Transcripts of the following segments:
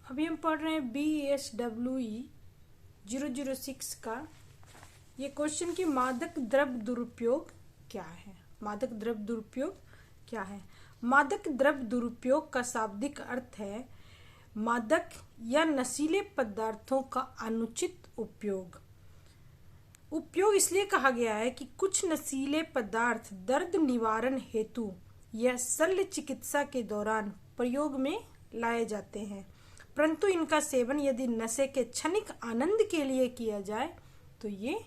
अभी हम पढ़ रहे हैं BSWE 006 का ये क्वेश्चन कि मादक द्रव्य दुरुपयोग क्या है। मादक द्रव्य दुरुपयोग क्या है। मादक द्रव्य दुरुपयोग का शाब्दिक अर्थ है मादक या नशीले पदार्थों का अनुचित उपयोग। उपयोग इसलिए कहा गया है कि कुछ नशीले पदार्थ दर्द निवारण हेतु या शल्य चिकित्सा के दौरान प्रयोग में लाए जाते हैं, परंतु इनका सेवन यदि नशे के क्षणिक आनंद के लिए किया जाए तो ये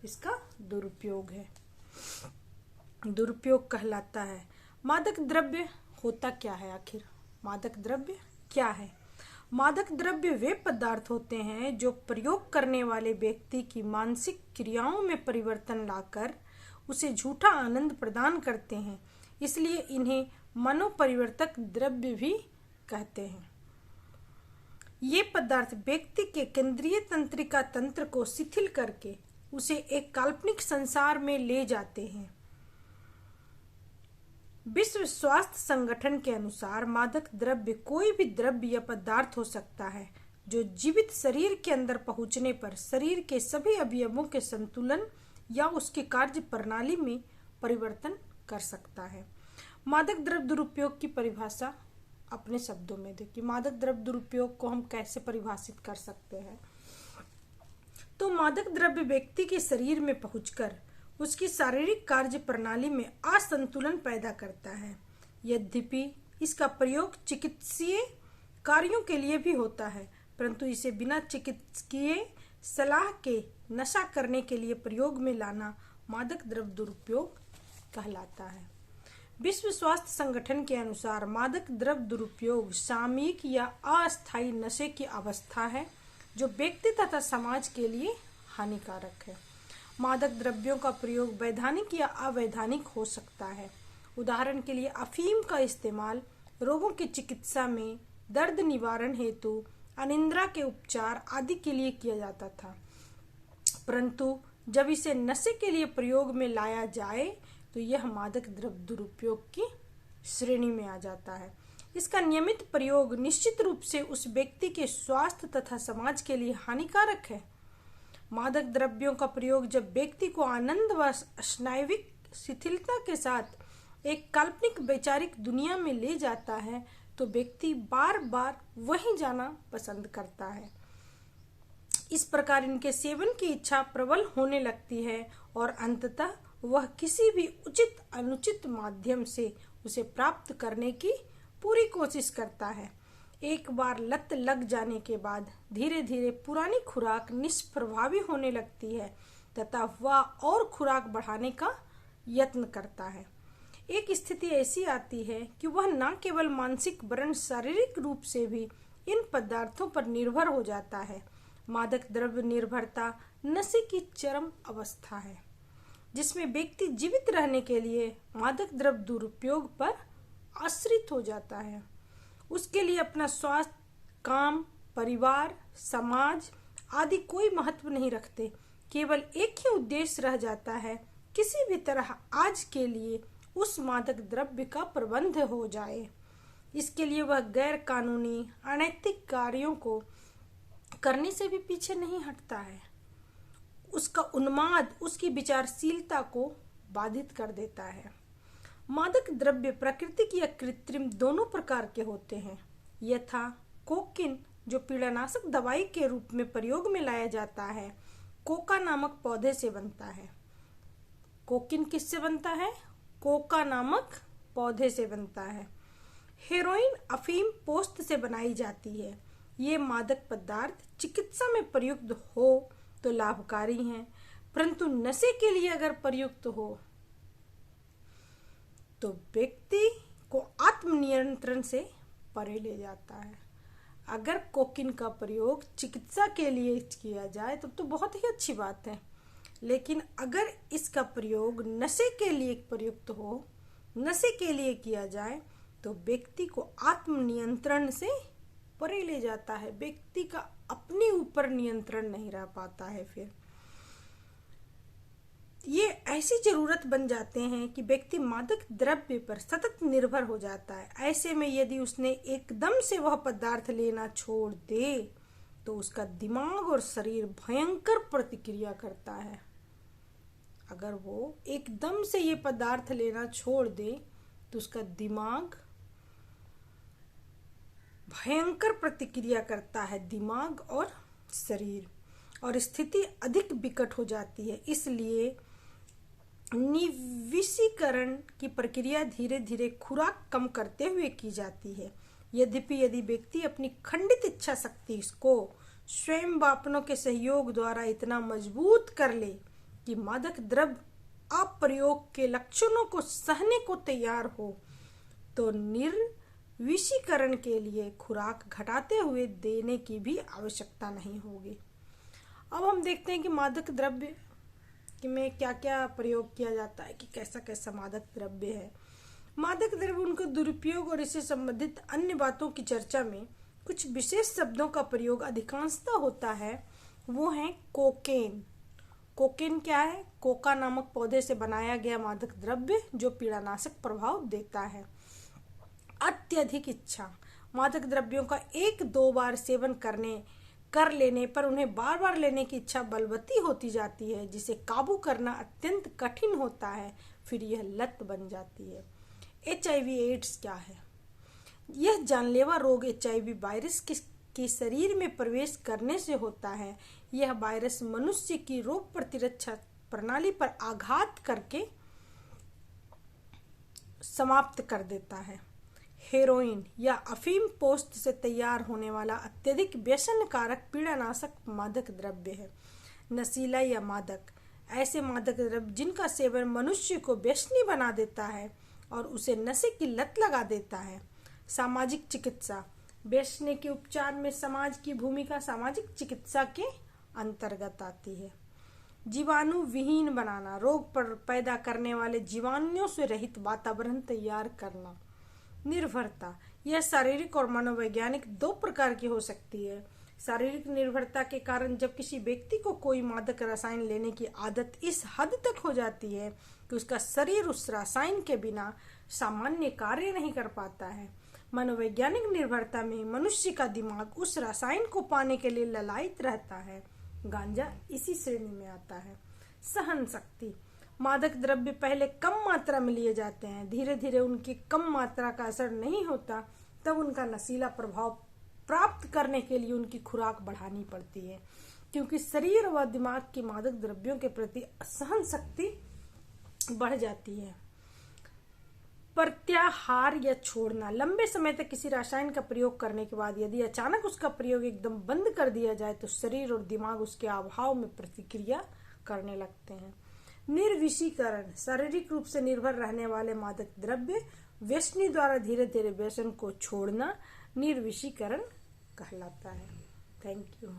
इसका दुरुपयोग है, दुरुपयोग कहलाता है। मादक द्रव्य होता क्या है आखिर। मादक द्रव्य क्या है। मादक द्रव्य वे पदार्थ होते हैं जो प्रयोग करने वाले व्यक्ति की मानसिक क्रियाओं में परिवर्तन लाकर उसे झूठा आनंद प्रदान करते हैं, इसलिए इन्हें मनोपरिवर्तक द्रव्य भी कहते हैं। ये पदार्थ व्यक्ति के केंद्रीय तंत्रिका तंत्र को शिथिल करके उसे एक काल्पनिक संसार में ले जाते हैं। विश्व स्वास्थ्य संगठन के अनुसार मादक द्रव्य कोई भी द्रव्य या पदार्थ हो सकता है जो जीवित शरीर के अंदर पहुंचने पर शरीर के सभी अवयवों के संतुलन या उसकी कार्य प्रणाली में परिवर्तन कर सकता है। मादक द्रव्य दुरुपयोग की परिभाषा अपने शब्दों में देखिए। मादक द्रव्य दुरुपयोग को हम कैसे परिभाषित कर सकते हैं। तो मादक द्रव्य व्यक्ति के शरीर में पहुंचकर उसकी शारीरिक कार्य प्रणाली में असंतुलन पैदा करता है। यद्यपि इसका प्रयोग चिकित्सीय कार्यों के लिए भी होता है, परंतु इसे बिना चिकित्सकीय सलाह के नशा करने के लिए प्रयोग में लाना मादक द्रव्य दुरुपयोग कहलाता है। विश्व स्वास्थ्य संगठन के अनुसार मादक द्रव्य दुरुपयोग सामयिक या अस्थायी नशे की अवस्था है जो व्यक्ति तथा समाज के लिए हानिकारक है। मादक द्रव्यों का प्रयोग वैधानिक या अवैधानिक हो सकता है। उदाहरण के लिए अफीम का इस्तेमाल रोगों की चिकित्सा में, दर्द निवारण हेतु, अनिद्रा के उपचार आदि के लिए किया जाता था, परंतु जब इसे नशे के लिए प्रयोग में लाया जाए तो यह मादक द्रव्य दुरुपयोग की श्रेणी में आ जाता है। इसका नियमित प्रयोग निश्चित रूप से उस व्यक्ति के स्वास्थ्य तथा समाज के लिए हानिकारक है। मादक द्रव्यों का प्रयोग जब व्यक्ति को आनंद व स्नायविक शिथिलता के साथ एक काल्पनिक वैचारिक दुनिया में ले जाता है तो व्यक्ति बार बार वहीं जाना पसंद करता है। इस प्रकार इनके सेवन की इच्छा प्रबल होने लगती है और अंततः वह किसी भी उचित अनुचित माध्यम से उसे प्राप्त करने की पूरी कोशिश करता है। एक बार लत लग जाने के बाद धीरे धीरे पुरानी खुराक निष्प्रभावी होने लगती है तथा वह और खुराक बढ़ाने का यत्न करता है। एक स्थिति ऐसी आती है कि वह न केवल मानसिक वरन शारीरिक रूप से भी इन पदार्थों पर निर्भर हो जाता है। मादक द्रव्य निर्भरता नशे की चरम अवस्था है जिसमें व्यक्ति जीवित रहने के लिए मादक द्रव्य दुरुपयोग पर आश्रित हो जाता है। उसके लिए अपना स्वास्थ्य, काम, परिवार, समाज आदि कोई महत्व नहीं रखते। केवल एक ही उद्देश्य रह जाता है, किसी भी तरह आज के लिए उस मादक द्रव्य का प्रबंध हो जाए। इसके लिए वह गैर कानूनी अनैतिक कार्यों को करने से भी पीछे नहीं हटता है। उसका उन्माद उसकी विचारशीलता को बाधित कर देता है। मादक द्रव्य प्राकृतिक या कृत्रिम दोनों प्रकार के होते हैं। यथा कोकीन जो पीड़ानाशक दवाई के रूप में प्रयोग में लाया जाता है, कोका नामक पौधे से बनता है। कोकीन किससे बनता है? कोका नामक पौधे से बनता है। हेरोइन अफीम पोस्त से बनाई जाती है। ये मादक पदार्थ चिकित्सा में प्रयुक्त हो तो लाभकारी हैं, परंतु नशे के लिए अगर प्रयुक्त हो तो व्यक्ति को आत्मनियंत्रण से परे ले जाता है। अगर कोकीन का प्रयोग चिकित्सा के लिए किया जाए तब तो बहुत ही अच्छी बात है, लेकिन अगर इसका प्रयोग नशे के लिए प्रयुक्त हो, नशे के लिए किया जाए तो व्यक्ति को आत्मनियंत्रण से परे ले जाता है। व्यक्ति का अपने ऊपर नियंत्रण नहीं रह पाता है। फिर ये ऐसी जरूरत बन जाते हैं कि व्यक्ति मादक द्रव्य पर सतत निर्भर हो जाता है। ऐसे में यदि उसने एकदम से वह पदार्थ लेना छोड़ दे तो उसका दिमाग और शरीर भयंकर प्रतिक्रिया करता है। अगर वो एकदम से ये पदार्थ लेना छोड़ दे तो उसका दिमाग भयंकर प्रतिक्रिया करता है, दिमाग और शरीर, और स्थिति अधिक विकट हो जाती है। इसलिए निविशीकरण की प्रक्रिया धीरे धीरे खुराक कम करते हुए की जाती है। यद्यपि यदि व्यक्ति अपनी खंडित इच्छा शक्ति को स्वयं व अपनों के सहयोग द्वारा इतना मजबूत कर ले कि मादक द्रव्य अप्रयोग के लक्षणों को सहने को तैयार हो, तो निर्विशीकरण के लिए खुराक घटाते हुए देने की भी आवश्यकता नहीं होगी। अब हम देखते हैं कि मादक द्रव्य में क्या क्या प्रयोग किया जाता है, कि कैसा कैसा मादक द्रव्य है। मादक द्रव्य, उनका दुरुपयोग और इससे संबंधित अन्य बातों की चर्चा में कुछ विशेष शब्दों का प्रयोग अधिकांशतः होता है। वो है कोकेन। कोकेन क्या है? कोका नामक पौधे से बनाया गया मादक द्रव्य जो पीड़ानाशक प्रभाव देता है। अत्यधिक इच्छा, मादक द्रव्यों का 1-2 बार सेवन कर लेने पर उन्हें बार बार लेने की इच्छा बलवती होती जाती है, जिसे काबू करना अत्यंत कठिन होता है। फिर यह लत बन जाती है। HIV एड्स क्या है? यह जानलेवा रोग HIV वायरस के शरीर में प्रवेश करने से होता है। यह वायरस मनुष्य की रोग प्रतिरक्षा प्रणाली पर आघात करके समाप्त कर देता है। हेरोइन या अफीम पोस्त से तैयार होने वाला अत्यधिक व्यसनकारक पीड़ानाशक मादक द्रव्य है। नशीला या मादक, ऐसे मादक द्रव्य जिनका सेवन मनुष्य को व्यसनी बना देता है और उसे नशे की लत लगा देता है। सामाजिक चिकित्सा, व्यसनी के उपचार में समाज की भूमिका सामाजिक चिकित्सा के अंतर्गत आती है। जीवाणु विहीन बनाना, रोग पर पैदा करने वाले जीवाणुओं से रहित वातावरण तैयार करना। निर्भरता, यह शारीरिक और मनोवैज्ञानिक 2 प्रकार की हो सकती है। शारीरिक निर्भरता के कारण जब किसी व्यक्ति को कोई मादक रसायन लेने की आदत इस हद तक हो जाती है कि उसका शरीर उस रसायन के बिना सामान्य कार्य नहीं कर पाता है। मनोवैज्ञानिक निर्भरता में मनुष्य का दिमाग उस रसायन को पाने के लिए ललायित रहता है। गांजा इसी श्रेणी में आता है। सहन शक्ति, मादक द्रव्य पहले कम मात्रा में लिए जाते हैं, धीरे धीरे उनकी कम मात्रा का असर नहीं होता, तब उनका नशीला प्रभाव प्राप्त करने के लिए उनकी खुराक बढ़ानी पड़ती है, क्योंकि शरीर व दिमाग की मादक द्रव्यों के प्रति सहन शक्ति बढ़ जाती है। प्रत्याहार या छोड़ना, लंबे समय तक किसी रसायन का प्रयोग करने के बाद यदि अचानक उसका प्रयोग एकदम बंद कर दिया जाए तो शरीर और दिमाग उसके अभाव में प्रतिक्रिया करने लगते हैं। निर्विशीकरण, शारीरिक रूप से निर्भर रहने वाले मादक द्रव्य व्यसनी द्वारा धीरे धीरे व्यसन को छोड़ना निर्विशीकरण कहलाता है। Thank you.